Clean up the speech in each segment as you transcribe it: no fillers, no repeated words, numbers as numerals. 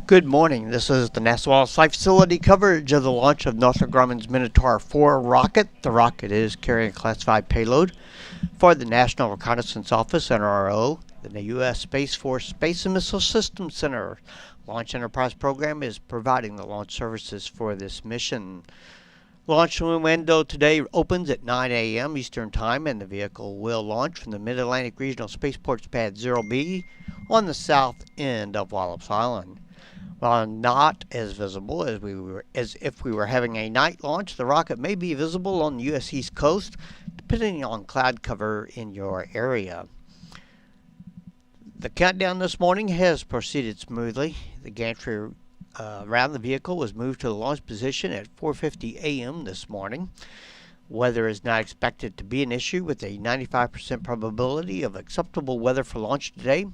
Good morning. This is the NASA Wallace Flight Facility coverage of the launch of Northrop Grumman's Minotaur 4 rocket. The rocket is carrying a classified payload for the National Reconnaissance Office, NROL, the U.S. Space Force Space and Missile Systems Center. Launch Enterprise Program is providing the launch services for this mission. Launch window today opens at 9 a.m. Eastern Time, and the vehicle will launch from the Mid-Atlantic Regional Spaceport's Pad 0B on the south end of Wallops Island. While not as visible as if we were having a night launch, the rocket may be visible on the U.S. East Coast, depending on cloud cover in your area. The countdown this morning has proceeded smoothly. The gantry around the vehicle was moved to the launch position at 4:50 a.m. this morning. Weather is not expected to be an issue, with a 95% probability of acceptable weather for launch today.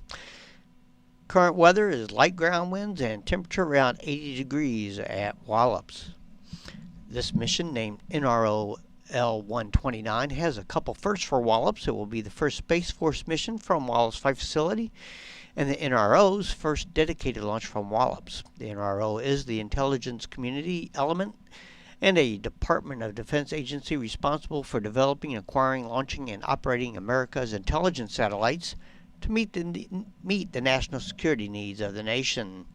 Current weather is light ground winds and temperature around 80 degrees at Wallops. This mission, named NROL 129, has a couple firsts for Wallops. It will be the first Space Force mission from Wallops Flight Facility and the NRO's first dedicated launch from Wallops. The NRO is the intelligence community element and a Department of Defense agency responsible for developing, acquiring, launching, and operating America's intelligence satellites to meet the national security needs of the nation.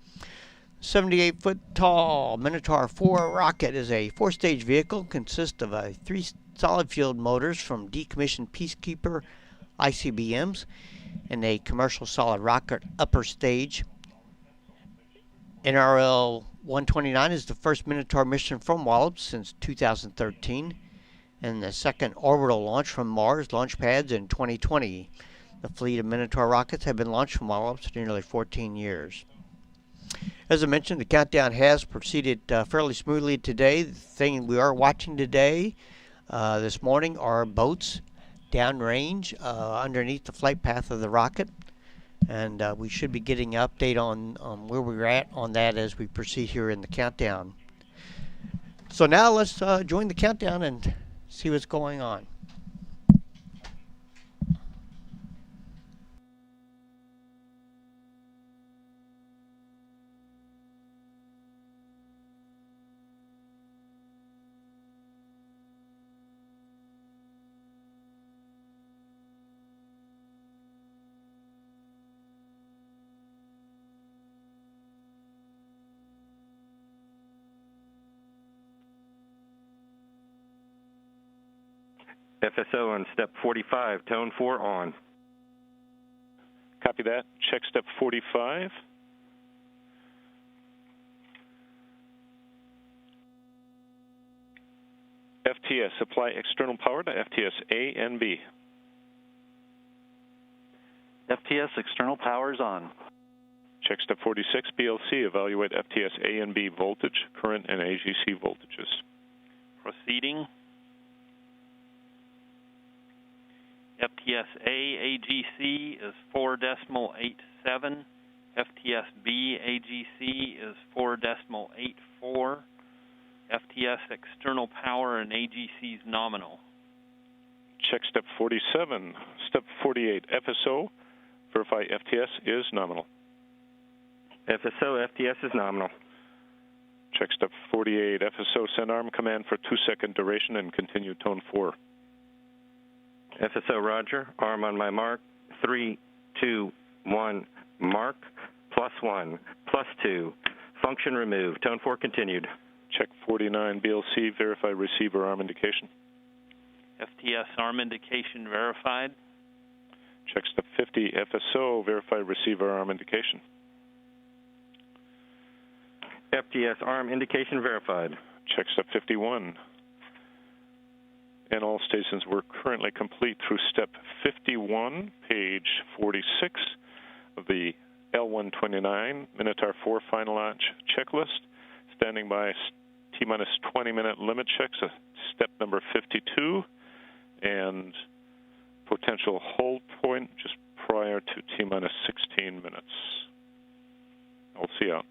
78-foot-tall Minotaur 4 rocket is a four-stage vehicle, consists of three solid-fueled motors from decommissioned Peacekeeper ICBMs and a commercial solid rocket upper stage. NRL 129 is the first Minotaur mission from Wallops since 2013 and the second orbital launch from Mars launch pads in 2020. The fleet of Minotaur rockets have been launched from Wallops for nearly 14 years. As I mentioned, the countdown has proceeded fairly smoothly today. The thing we are watching today, this morning, are boats downrange underneath the flight path of the rocket. And we should be getting an update on where we're at on that as we proceed here in the countdown. So now let's join the countdown and see what's going on. FSO on step 45, tone 4 on. Copy that. Check step 45. FTS, apply external power to FTS A and B. FTS external power is on. Check step 46, BLC, evaluate FTS A and B voltage, current, and AGC voltages. Proceeding. FTS A AGC is 4.87. FTS B AGC is 4.84. FTS external power and AGC is nominal. Check step 47. Step 48, FSO, verify FTS is nominal. FSO, FTS is nominal. Check step 48, FSO, send arm command for 2-second duration and continue tone 4. FSO, roger. Arm on my mark. 3, 2, 1, mark. +1, +2. Function removed. Tone 4 continued. Check 49, BLC, verify receiver arm indication. FTS arm indication verified. Check step 50, FSO, verify receiver arm indication. FTS arm indication verified. Check step 51. And all stations were currently complete through step 51, page 46 of the L129 Minotaur 4 final launch checklist. Standing by T-minus 20-minute limit checks, step number 52, and potential hold point just prior to T-minus 16 minutes. I'll see you out.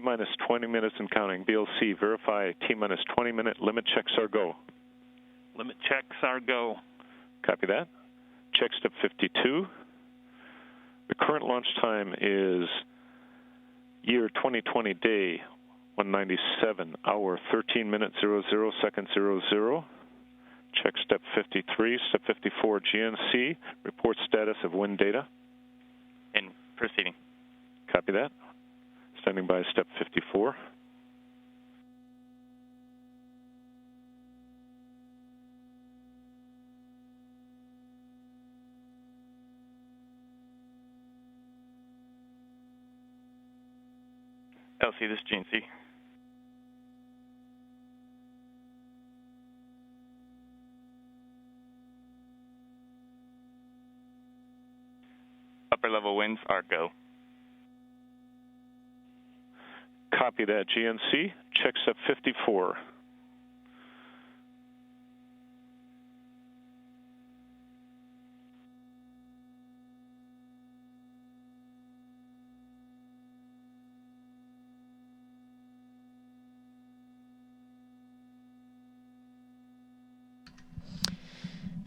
T-minus 20 minutes and counting. BLC, verify T-minus 20-minute. Limit checks are go. Limit checks are go. Copy that. Check step 52. The current launch time is year 2020 day 197, hour 13 minutes 00 seconds 00. Check step 53. Step 54, GNC, report status of wind data. And proceeding. Copy that. Standing by step 54. LC, this is GNC. Upper level winds are go. Copy that, GNC. Check step 54.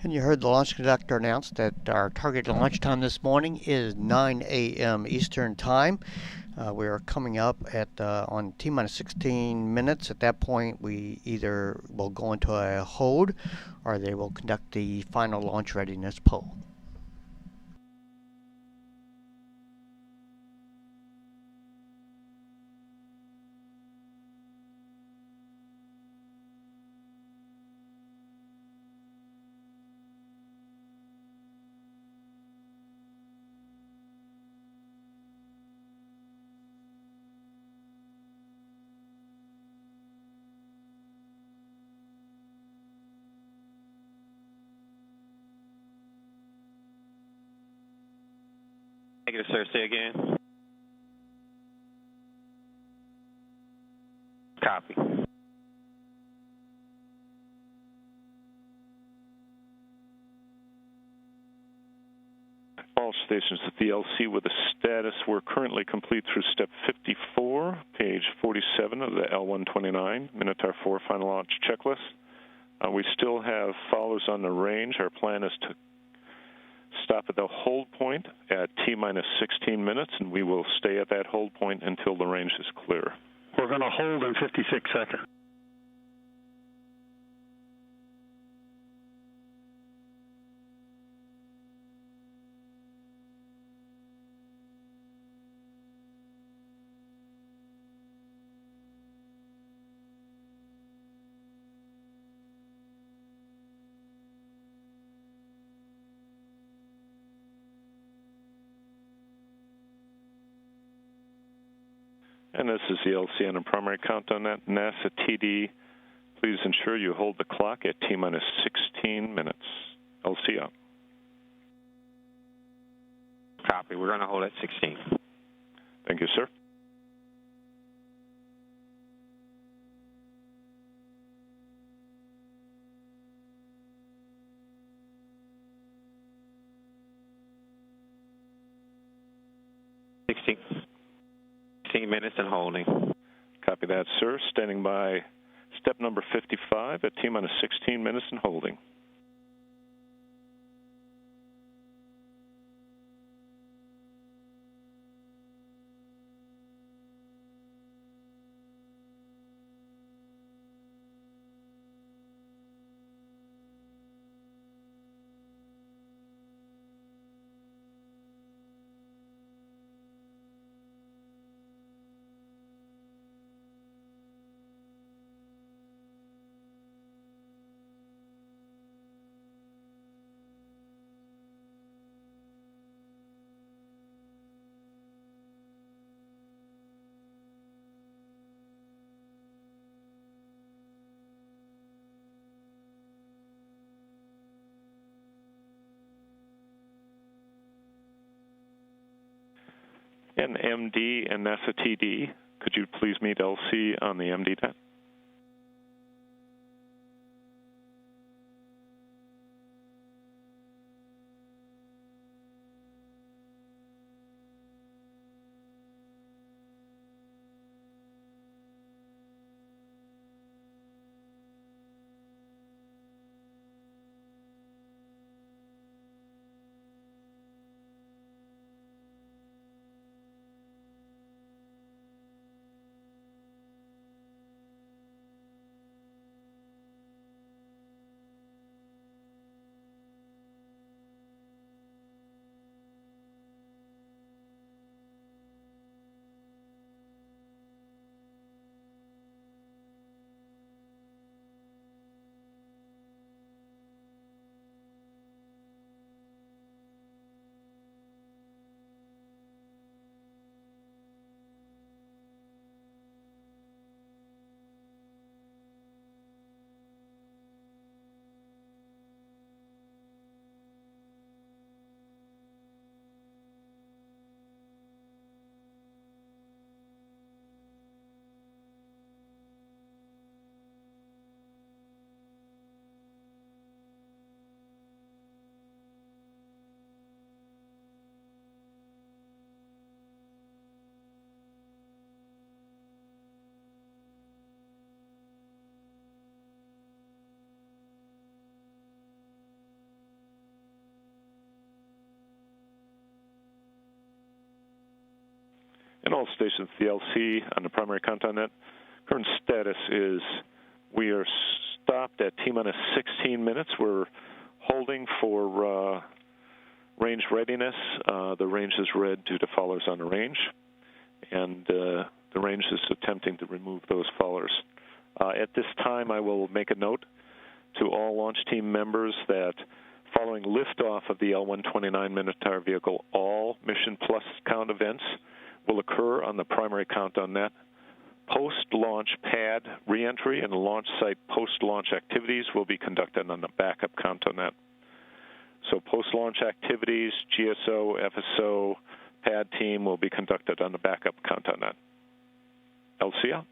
And you heard the launch conductor announce that our target launch time this morning is 9 a.m. Eastern Time. We are coming up at on T-minus 16 minutes. At that point, we either will go into a hold or they will conduct the final launch readiness poll. Negative, sir. Say again. Copy. All stations at the LC with a status. We're currently complete through step 54, page 47 of the L129, Minotaur 4 final launch checklist. We still have followers on the range. Our plan is to stop at the hold point at T-minus 16 minutes, and we will stay at that hold point until the range is clear. We're going to hold in 56 seconds. And this is the LC on a primary countdown net. NASA TD, please ensure you hold the clock at T-minus 16 minutes. LC out. Copy. We're going to hold at 16. Thank you, sir. Minutes and holding. Copy that, sir. Standing by step number 55 at T-minus 16 minutes and holding. And MD and NASA TD, could you please meet LC on the MD net? and all stations, the LC on the primary countdown net. Current status is we are stopped at T-minus 16 minutes. We're holding for range readiness. The range is red due to followers on the range, and the range is attempting to remove those followers. At this time, I will make a note to all launch team members that following liftoff of the L-129 Minotaur vehicle, all Mission Plus count events will occur on the primary countdown net. Post-launch pad reentry and launch site post-launch activities will be conducted on the backup countdown net. So post-launch activities, GSO, FSO, pad team will be conducted on the backup countdown net. LCA?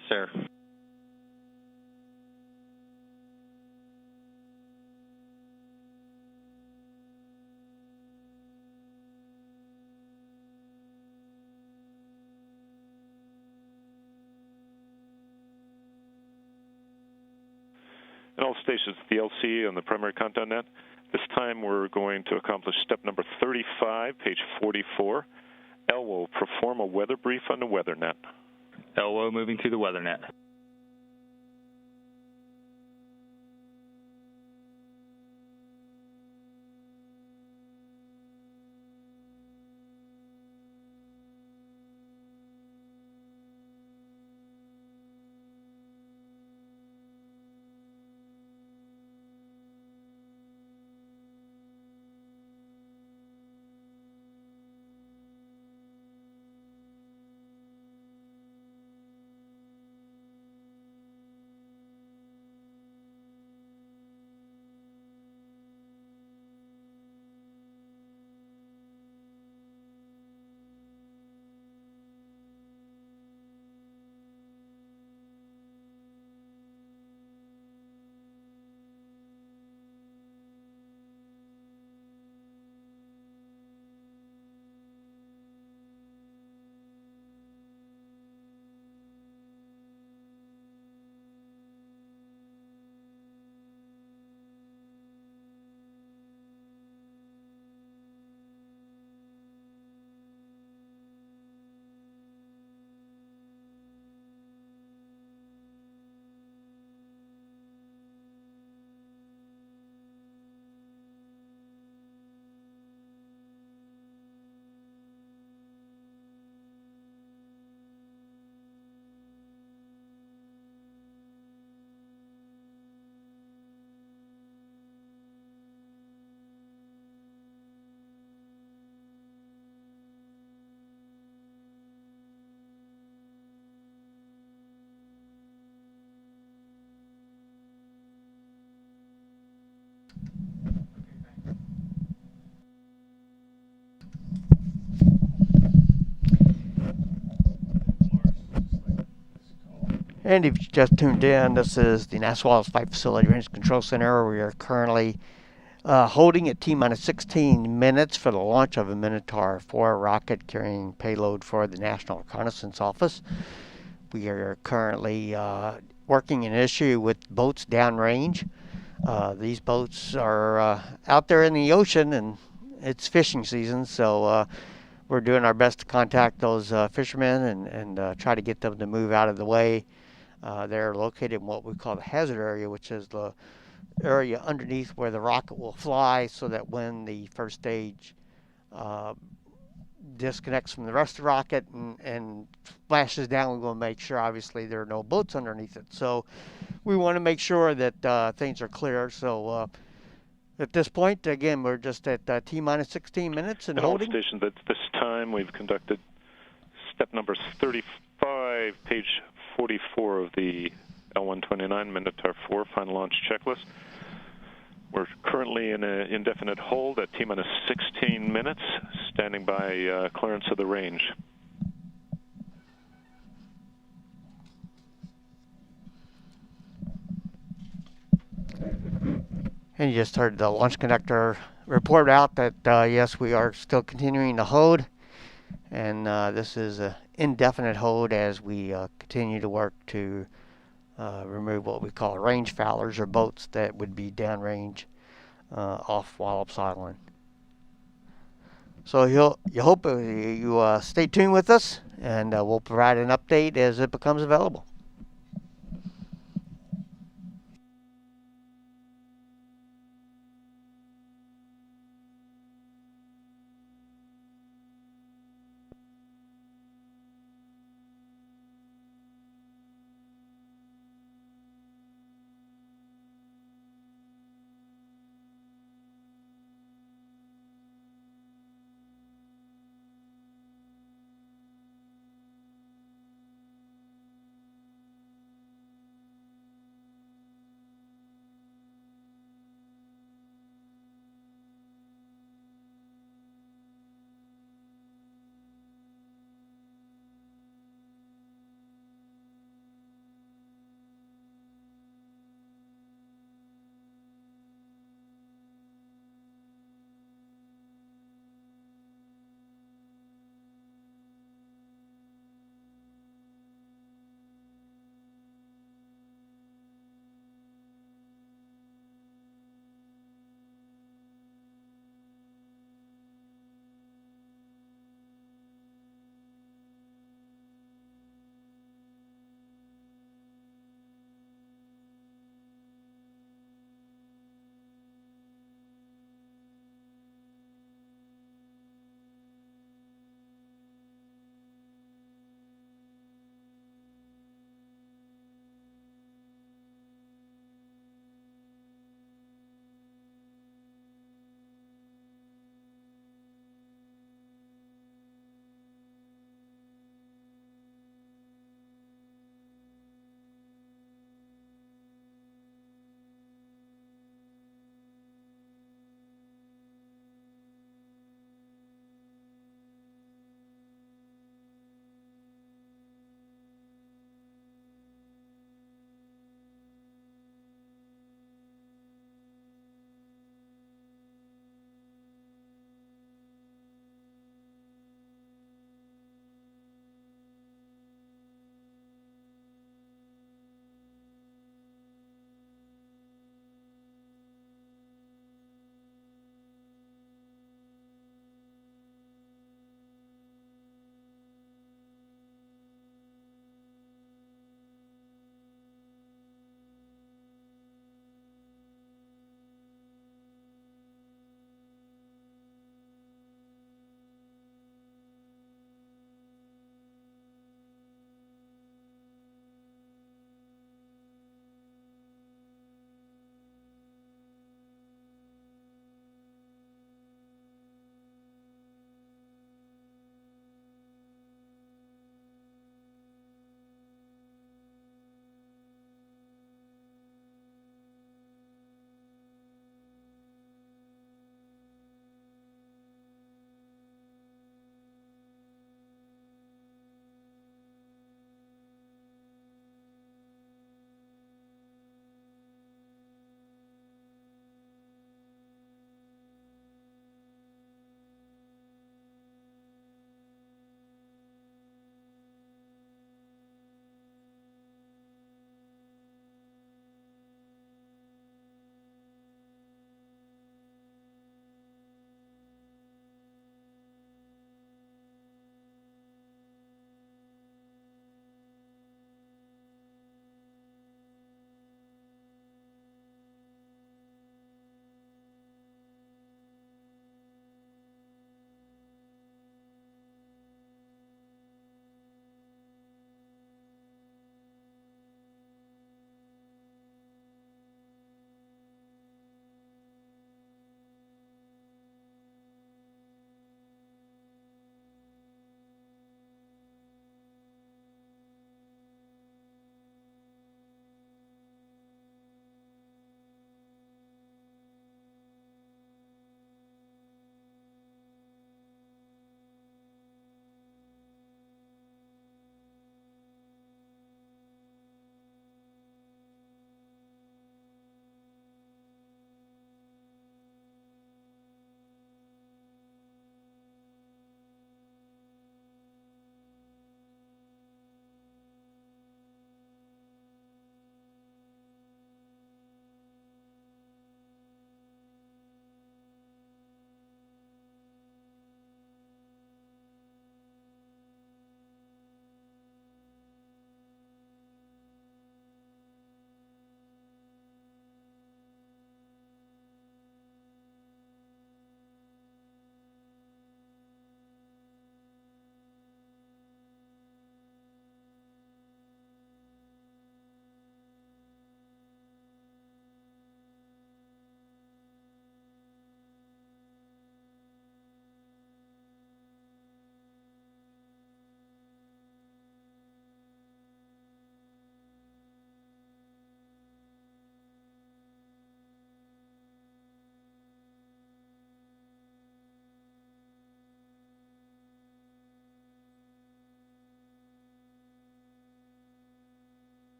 Yes, sir. And all stations, the LC on the primary countdown net. This time we're going to accomplish step number 35, page 44. L will perform a weather brief on the weather net. LO moving to the weather net. And if you just tuned in, this is the NASA Wireless Flight Facility Range Control Center. We are currently holding at T-minus 16 minutes for the launch of a Minotaur 4 rocket carrying payload for the National Reconnaissance Office. We are currently working an issue with boats downrange. These boats are out there in the ocean, and it's fishing season, so we're doing our best to contact those fishermen and try to get them to move out of the way. They're located in what we call the hazard area, which is the area underneath where the rocket will fly, so that when the first stage disconnects from the rest of the rocket and splashes down, we want to make sure, obviously, there are no boats underneath it. So we want to make sure that things are clear. So at this point, again, we're just at T-minus 16 minutes and holding. All stations, at this time, we've conducted step number 35, page 44 of the L129 Minotaur 4 final launch checklist. We're currently in an indefinite hold at T-minus 16 minutes, standing by clearance of the range. And you just heard the launch conductor report out that, yes, we are still continuing to hold. And this is an indefinite hold as we continue to work to remove what we call range foulers, or boats that would be downrange off Wallops Island. So you hope you stay tuned with us, and we'll provide an update as it becomes available.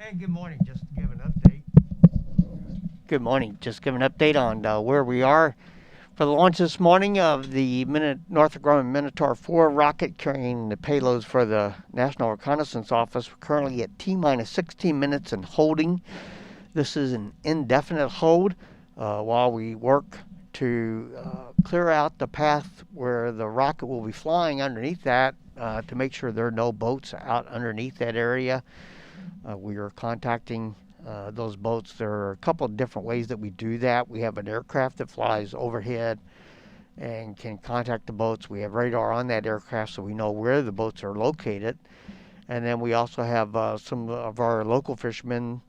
Hey, good morning. Just to give an update. Good morning. Just give an update on where we are for the launch this morning of the Northrop Grumman Minotaur 4 rocket carrying the payloads for the National Reconnaissance Office. We're currently at T-minus 16 minutes and holding. This is an indefinite hold while we work to clear out the path where the rocket will be flying underneath that to make sure there are no boats out underneath that area. We are contacting those boats. There are a couple of different ways that we do that. We have an aircraft that flies overhead and can contact the boats. We have radar on that aircraft so we know where the boats are located. And then we also have some of our local fishermen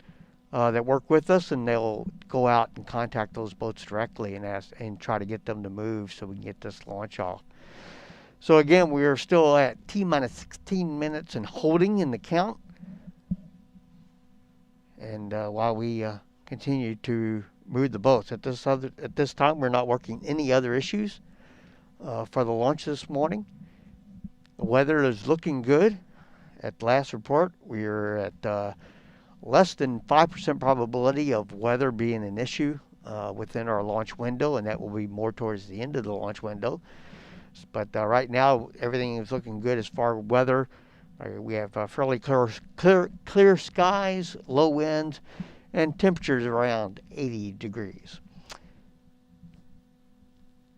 that work with us, and they'll go out and contact those boats directly and ask and try to get them to move so we can get this launch off. So again, we are still at T-minus 16 minutes and holding in the count. And while we continue to move the boats, at this time we're not working any other issues for the launch this morning. The weather is looking good. At last report, we are at less than 5% probability of weather being an issue within our launch window, and that will be more towards the end of the launch window. But right now, everything is looking good as far as weather. We have fairly clear skies, low winds, and temperatures around 80 degrees.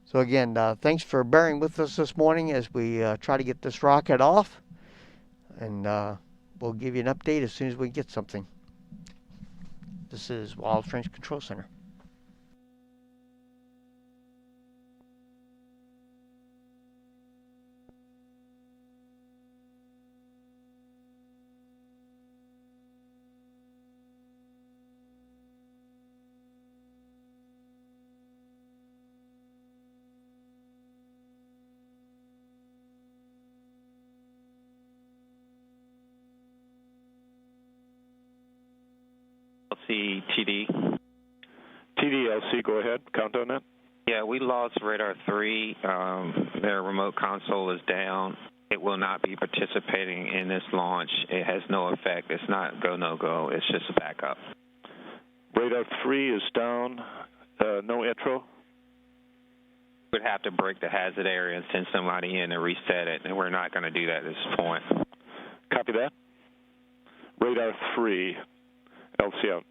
So again, thanks for bearing with us this morning as we try to get this rocket off. And we'll give you an update as soon as we get something. This is Wild French Control Center. LC TD. TDLC, go ahead. Count on that. Yeah, we lost radar 3. Their remote console is down. It will not be participating in this launch. It has no effect. It's not go, no go. It's just a backup. Radar 3 is down. No intro. We'd have to break the hazard area and send somebody in and reset it, and we're not going to do that at this point. Copy that. Radar 3, LC out.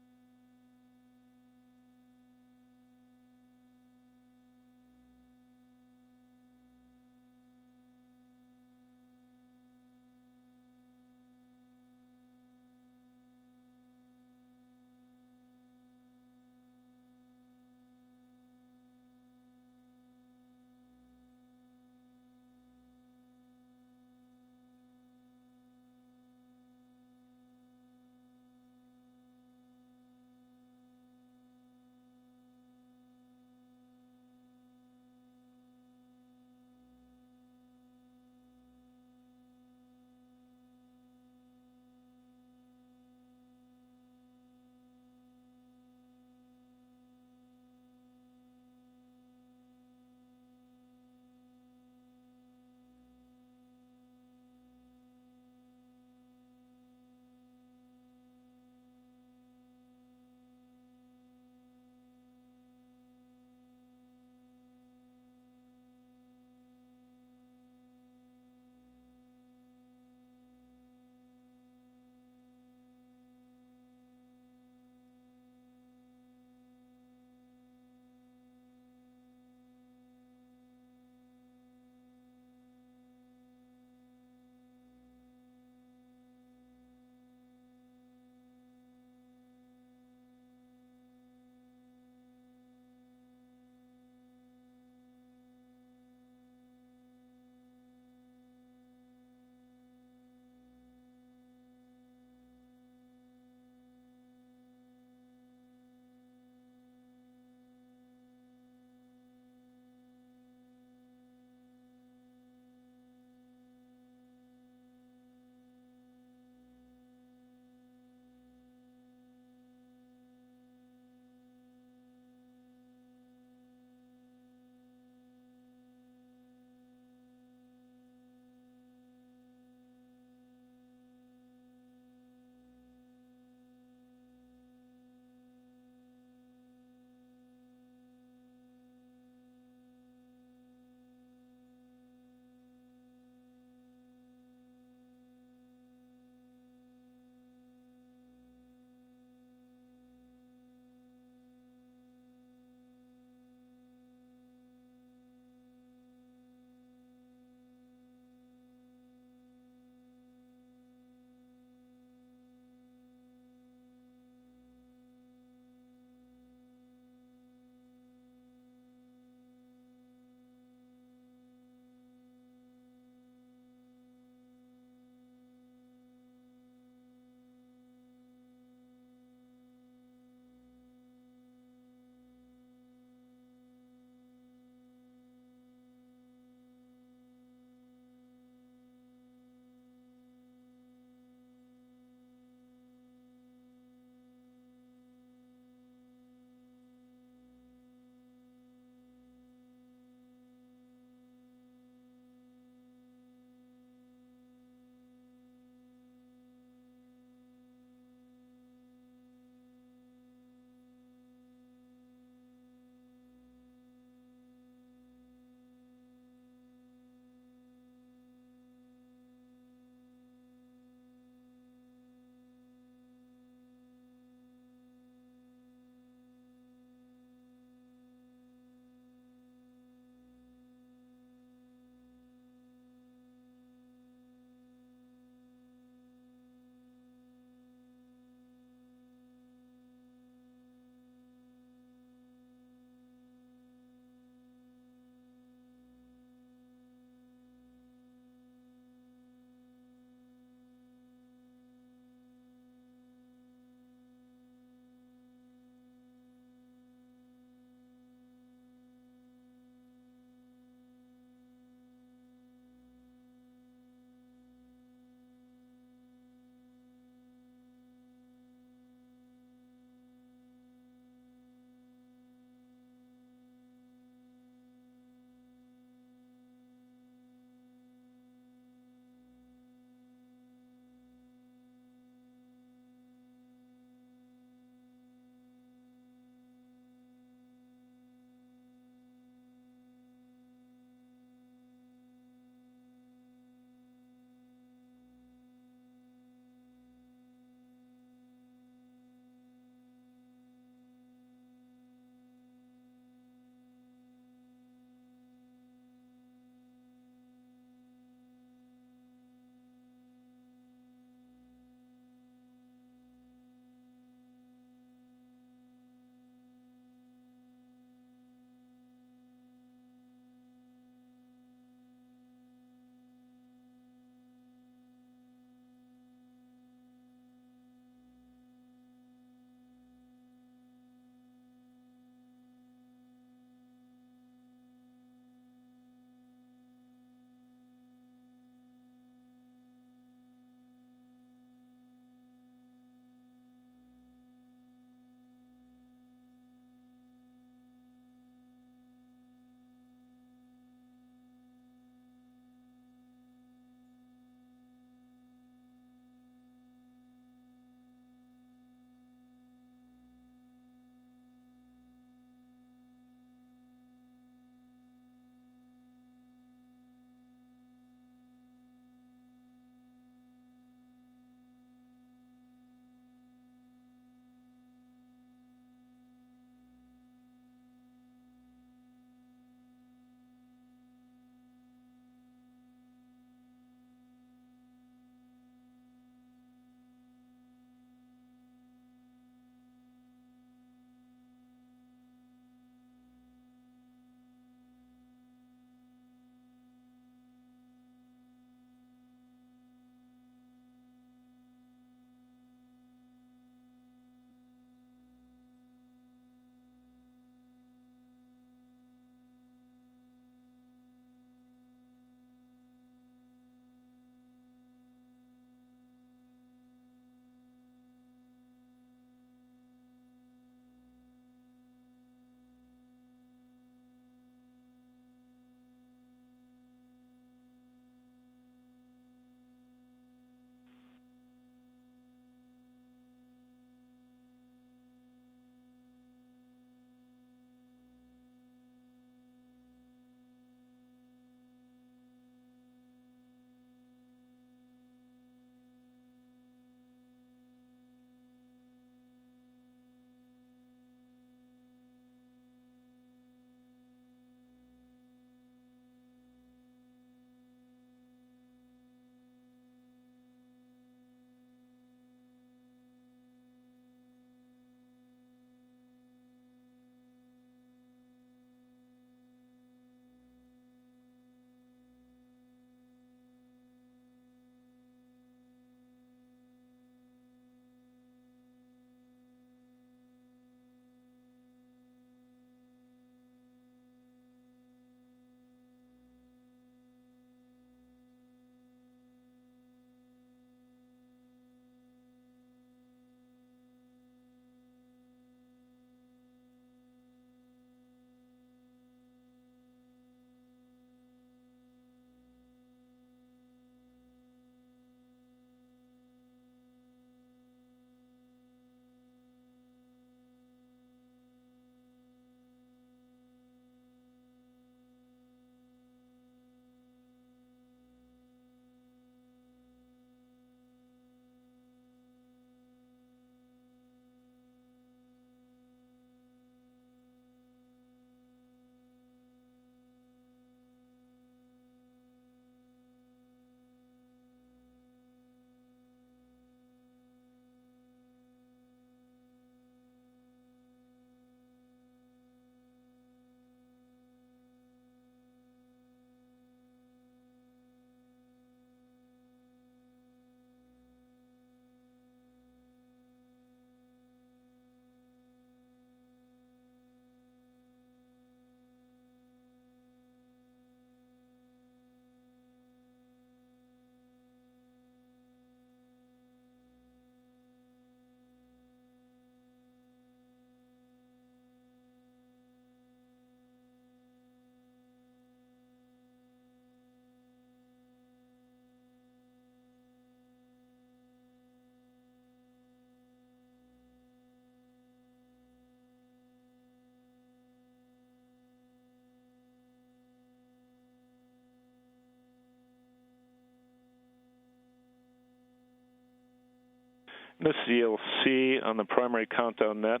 This is the LC on the primary countdown net.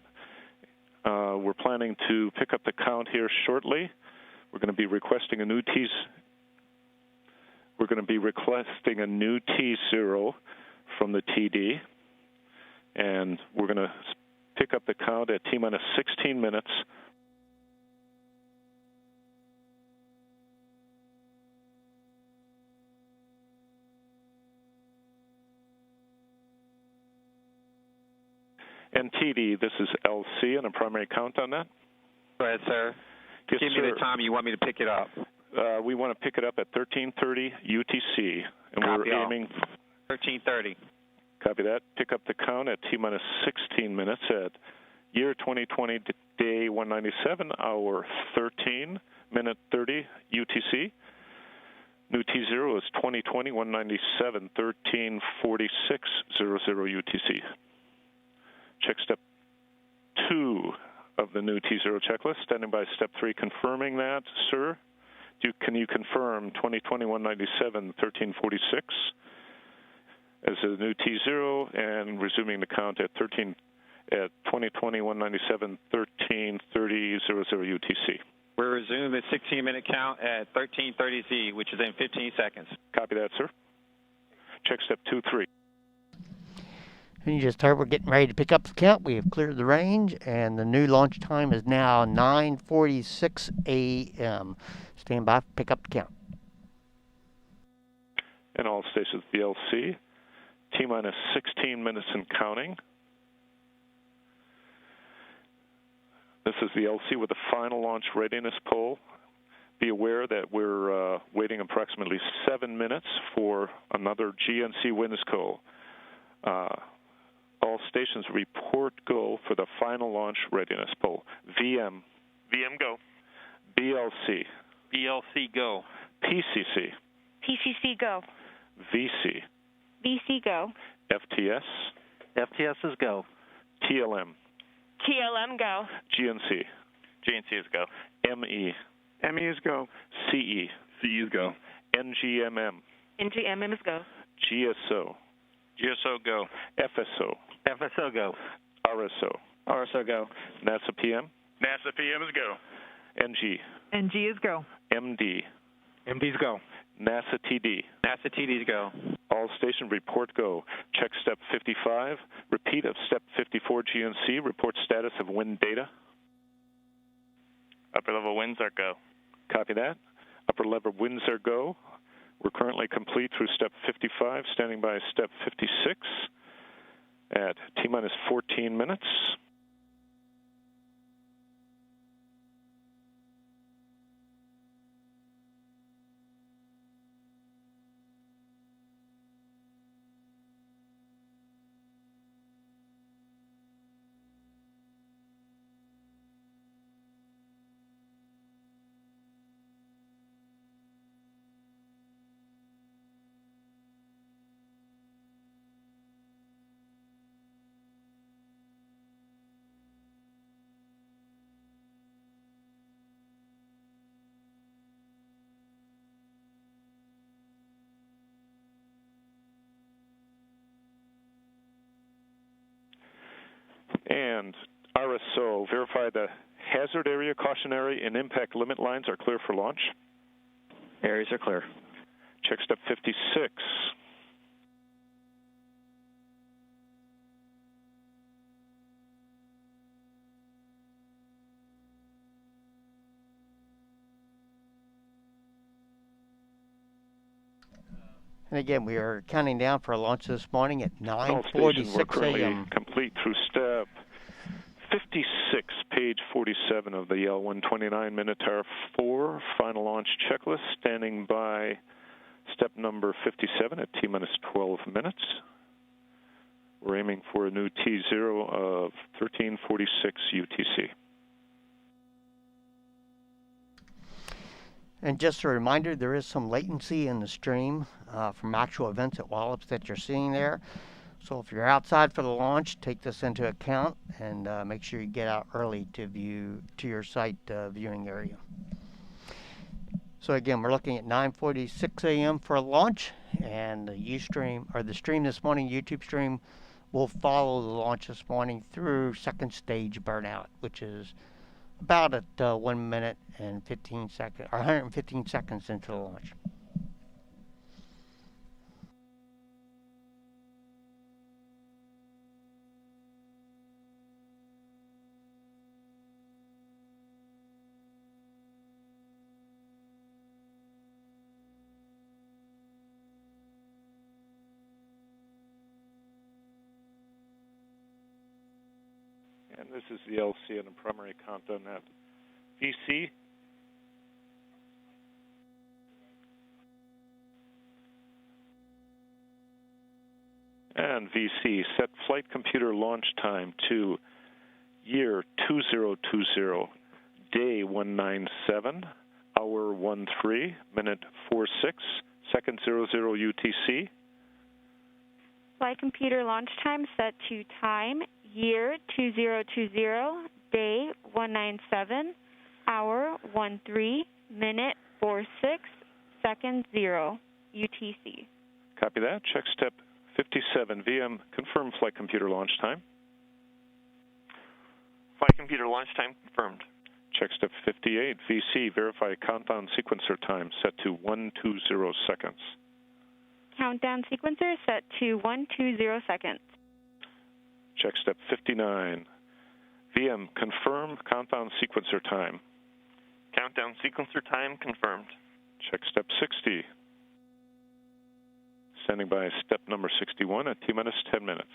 We're planning to pick up the count here shortly. We're going to be requesting a new T0 from the TD, and we're going to pick up the count at T-minus 16 minutes. And TD, this is LC on a primary countdown net. Go ahead, sir. Yes, Give me the time you want me to pick it up. We want to pick it up at 13:30 UTC, and Copy we're all. aiming 13:30. Copy that. Pick up the count at T-minus 16 minutes at year 2020, day 197, hour 13, minute 30 UTC. New T0 is 2020, 197, 1346, 00 UTC. Check step 2 of the new T0 checklist. Standing by step 3, confirming that, sir. Can you confirm 2020, 197, 1346 as a new T0 and resuming the count at 2020, 197, 1330, 00 UTC? We'll resume the 16-minute count at 13:30 Z, which is in 15 seconds. Copy that, sir. Check step 2, 3. And you just heard we're getting ready to pick up the count. We have cleared the range, and the new launch time is now 9:46 a.m. Stand by, pick up the count. And all stations VLC, T-minus 16 minutes and counting. This is the LC with the final launch readiness poll. Be aware that we're waiting approximately 7 minutes for another GNC WINSCO. All stations report go for the final launch readiness poll. VM. VM go. BLC. BLC go. PCC. PCC go. VC. VC go. FTS. FTS is go. TLM. TLM go. GNC. GNC is go. ME. ME is go. CE. CE is go. NGMM. NGMM is go. GSO. GSO go. FSO. FSO go. RSO. RSO go. NASA PM. NASA PM is go. NG. NG is go. MD. MD's go. NASA TD. NASA TDs go. All station report go. Check step 55. Repeat of step 54 GNC. Report status of wind data. Upper level winds are go. Copy that. Upper level winds are go. We're currently complete through step 55, standing by step 56 at T-minus 14 minutes. And RSO, verify the hazard area, cautionary, and impact limit lines are clear for launch. Areas are clear. Check step 56. And again, we are counting down for a launch this morning at All stations were 9:46 currently a.m. complete through step 56, page 47 of the L129 Minotaur 4 final launch checklist, standing by step number 57 at T-minus 12 minutes. We're aiming for a new T0 of 1346 UTC. And just a reminder, there is some latency in the stream from actual events at Wallops that you're seeing there. So if you're outside for the launch, take this into account and make sure you get out early to your site viewing area. So again, we're looking at 9:46 a.m. for a launch, and the stream this morning, YouTube stream, will follow the launch this morning through second stage burnout, which is about at 1 minute and 15 seconds, or 115 seconds into the launch. And this is the LC and the primary countdown at VC. And VC, set flight computer launch time to year 2020, day 197, hour 13, minute 46, second 00 UTC. Flight computer launch time set to time, year 2020, day 197, hour 13, minute 46, second 0 UTC. Copy that. Check step 57, VM, confirm flight computer launch time. Flight computer launch time confirmed. Check step 58, VC, verify countdown sequencer time set to 120 seconds. Countdown sequencer set to 120 seconds. Check step 59, VM, confirm countdown sequencer time. Countdown sequencer time confirmed. Check step 60. Standing by step number 61 at T-minus 10 minutes.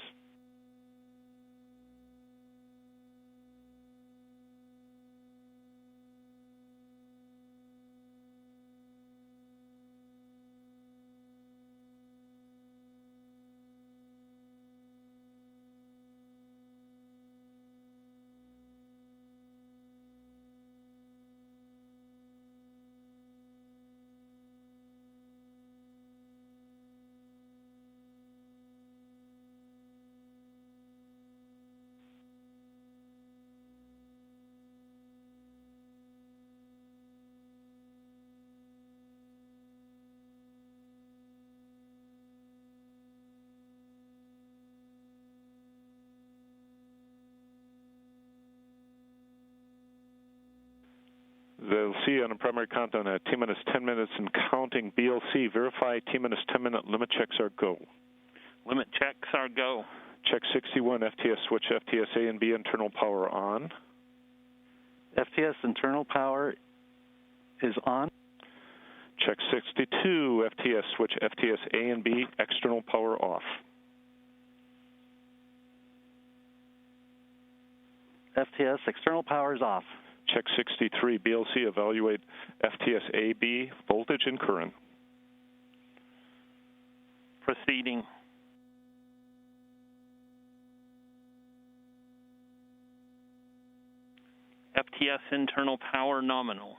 They'll see on a primary countdown at T-minus 10 minutes and counting. BLC, verify T-minus 10-minute limit checks are go. Limit checks are go. Check 61, FTS switch, FTS A and B internal power on. FTS internal power is on. Check 62, FTS switch, FTS A and B external power off. FTS external power is off. Check 63, BLC, evaluate FTS A-B voltage and current. Proceeding. FTS internal power nominal.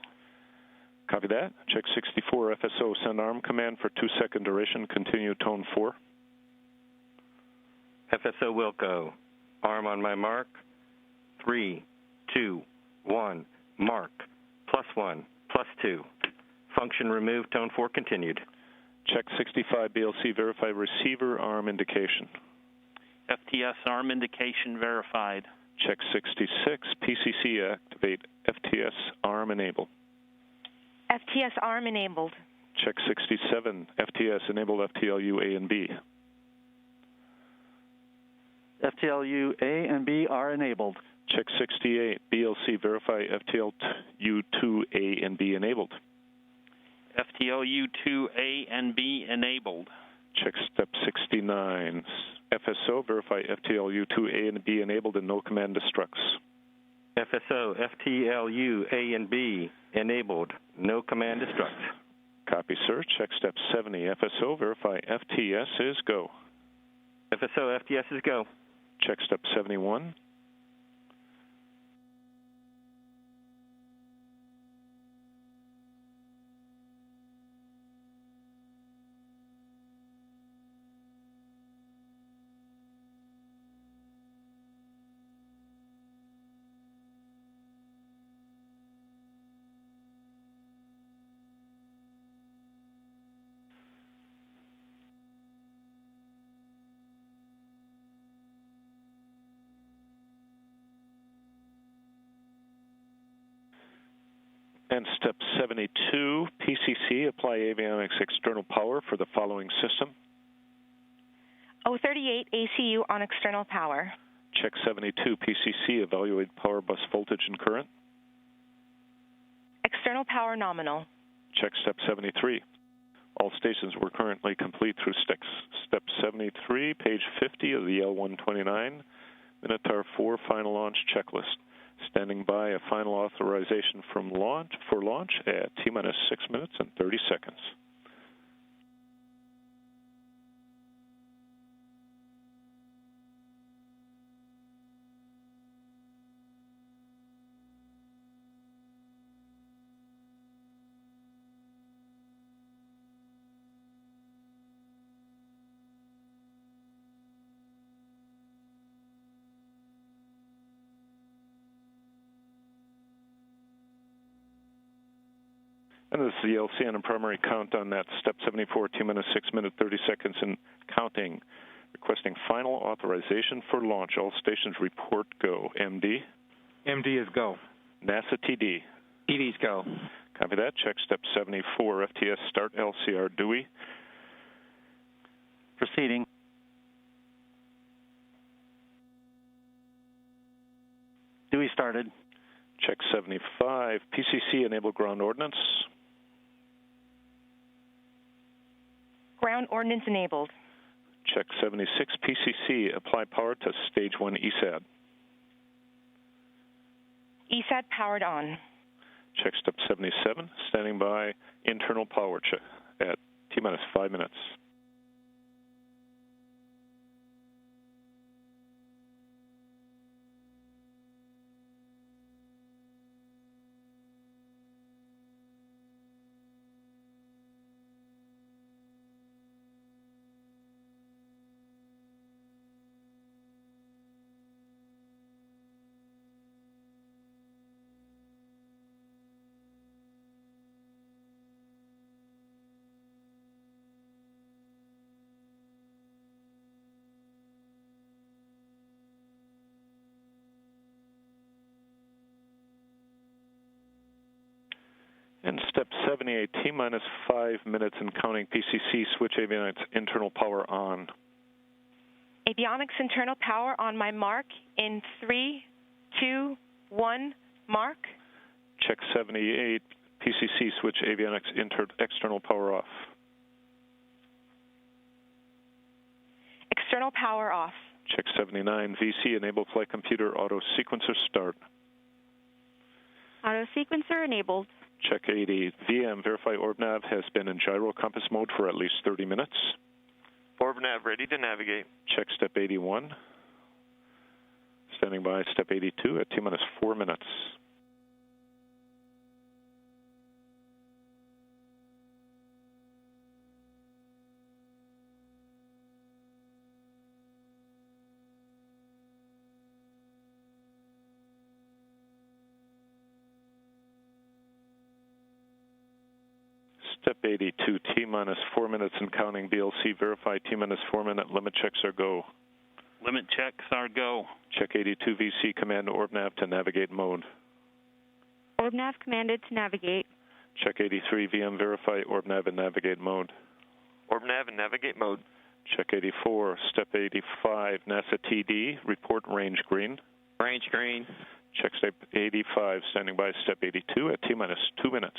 Copy that. Check 64, FSO, send arm command for 2-second duration, continue tone 4. FSO will go. Arm on my mark. 3, 2, 1, mark, +1, +2. Function removed, tone 4 continued. Check 65, BLC, verify receiver arm indication. FTS arm indication verified. Check 66, PCC, activate FTS arm enable. FTS arm enabled. Check 67, FTS enable FTLU A and B. FTLU A and B are enabled. Check 68, BLC, verify FTLU2A and B enabled. FTLU2A and B enabled. Check step 69, FSO, verify FTLU2A and B enabled and no command destructs. FSO, FTLU A and B enabled, no command destruct. Copy, sir. Check step 70, FSO, verify FTS is go. FSO, FTS is go. Check step 71. And step 72, PCC, apply avionics external power for the following system. 038 ACU on external power. Check 72, PCC, evaluate power bus voltage and current. External power nominal. Check step 73. All stations were currently complete through step 73, page 50 of the L129 Minotaur 4 final launch checklist. Standing by a final authorization for launch at T-minus 6 minutes and 30 seconds. And this is the LCN and primary count on that step 74, T-minus 6 minutes, 30 seconds, and counting. Requesting final authorization for launch. All stations report go. MD? MD is go. NASA TD? TD's go. Copy that. Check step 74, FTS start LCR Dewey. Proceeding. Dewey started. Check 75, PCC enable ground ordnance. Ground ordnance enabled. Check 76, PCC apply power to stage 1 ESAD. ESAD powered on. Check step 77, standing by internal power check at T-minus 5 minutes. And step 78, T-minus 5 minutes and counting, PCC, switch avionics internal power on. Avionics internal power on my mark in 3, 2, 1, mark. Check 78, PCC, switch avionics external power off. External power off. Check 79, VC, enable flight computer auto sequencer start. Auto sequencer enabled. Check 80, VM, verify OrbNav has been in gyro compass mode for at least 30 minutes. OrbNav ready to navigate. Check step 81. Standing by step 82 at T-minus 4 minutes. Step 82, T-minus 4 minutes and counting, BLC, verify T-minus 4 minute limit checks are go. Limit checks are go. Check 82, VC, command OrbNav to navigate mode. OrbNav commanded to navigate. Check 83, VM, verify OrbNav in navigate mode. OrbNav in navigate mode. Check 84, step 85, NASA TD, report range green. Range green. Check step 85, standing by step 82 at T-minus 2 minutes.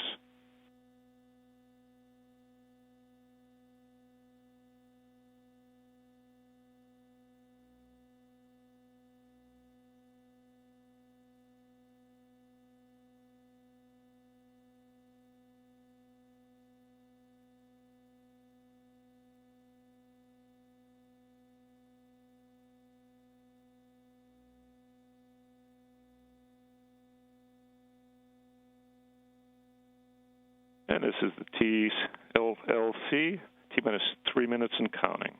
And this is the TLC, T-minus 3 minutes and counting.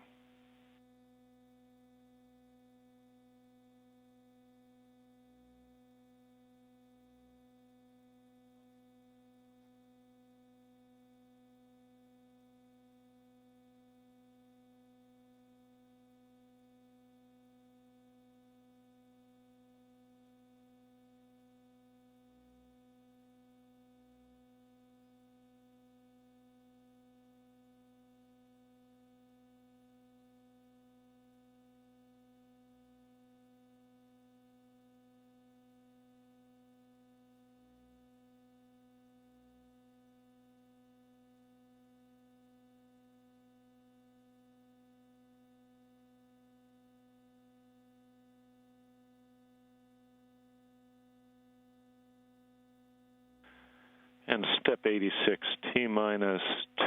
And step 86, T-minus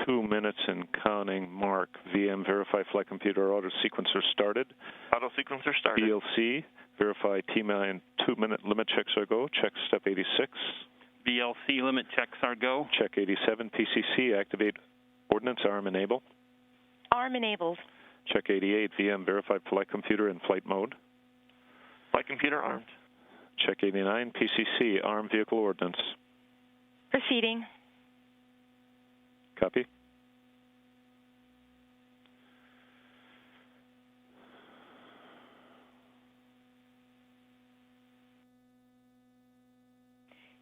2 minutes and counting. Mark, VM, verify flight computer auto sequencer started. Auto sequencer started. VLC, verify T-minus 2 minute limit checks are go. Check step 86. VLC limit checks are go. Check 87, PCC, activate ordnance, arm enable. Arm enabled. Check 88, VM, verify flight computer in flight mode. Flight computer armed. Check 89, PCC, arm vehicle ordnance. Proceeding. Copy.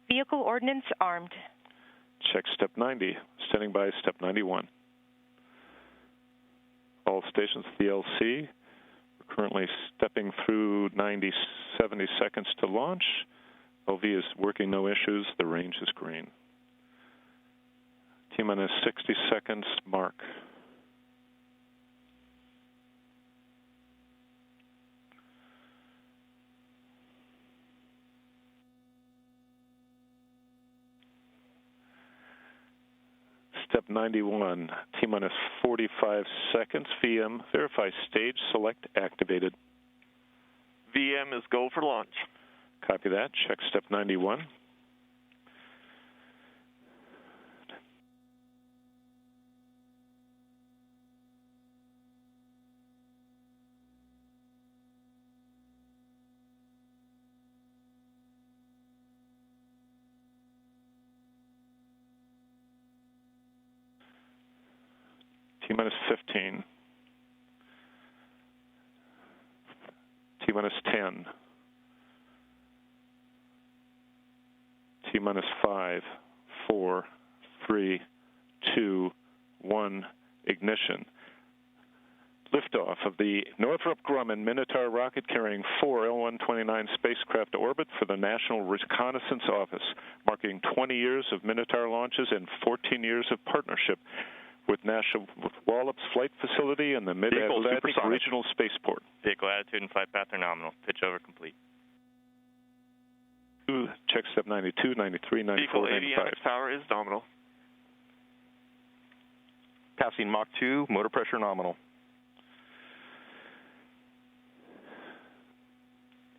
Vehicle ordnance armed. Check step 90, standing by step 91. All stations VLC. We're currently stepping through 70 seconds to launch. LV is working, no issues. The range is green. T-minus 60 seconds, mark. Step 91, T-minus 45 seconds, VM, verify stage, select, activated. VM is go for launch. Copy that, check step 91. T-minus 15. T-minus 10. T-minus 5, 4, 3, 2, 1, ignition. Liftoff of the Northrop Grumman Minotaur rocket carrying 4 L-129 spacecraft to orbit for the National Reconnaissance Office, marking 20 years of Minotaur launches and 14 years of partnership with Wallops Flight Facility and the Mid-Atlantic Regional Spaceport. Vehicle attitude and flight path are nominal. Pitch over complete. Check step 92, 93, 94, Vehicle 95. avionics power is nominal. Passing Mach 2, motor pressure nominal.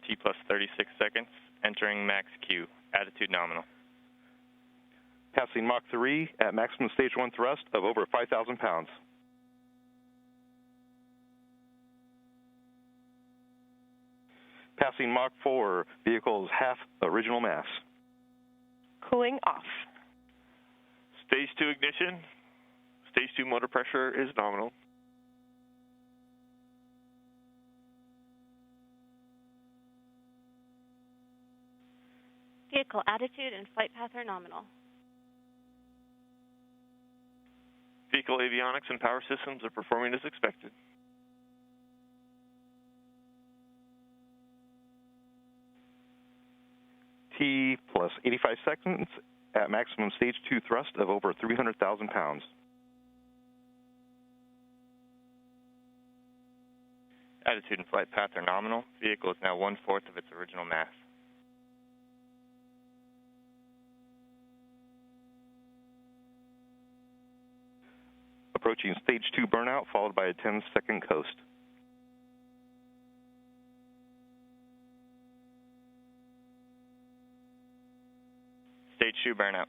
T plus 36 seconds. Entering max Q. Attitude nominal. Passing Mach 3 at maximum stage 1 thrust of over 5,000 pounds. Passing Mach 4, vehicle's half original mass. Cooling off. Stage 2 ignition. Stage 2 motor pressure is nominal. Vehicle attitude and flight path are nominal. Vehicle avionics and power systems are performing as expected. T plus 85 seconds at maximum stage 2 thrust of over 300,000 pounds. Attitude and flight path are nominal. Vehicle is now 1/4 of its original mass. Approaching stage 2 burnout, followed by a 10-second coast. Stage 2 burnout.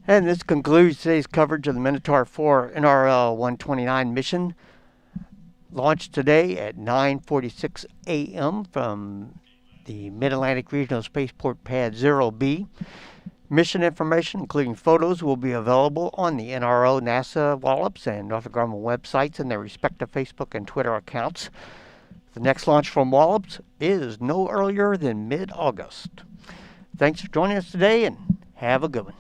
And this concludes today's coverage of the Minotaur 4 NRL 129 mission. Launched today at 9:46 a.m. from the Mid-Atlantic Regional Spaceport Pad 0B. Mission information, including photos, will be available on the NRO, NASA, Wallops, and Northrop Grumman websites and their respective Facebook and Twitter accounts. The next launch from Wallops is no earlier than mid-August. Thanks for joining us today, and have a good one.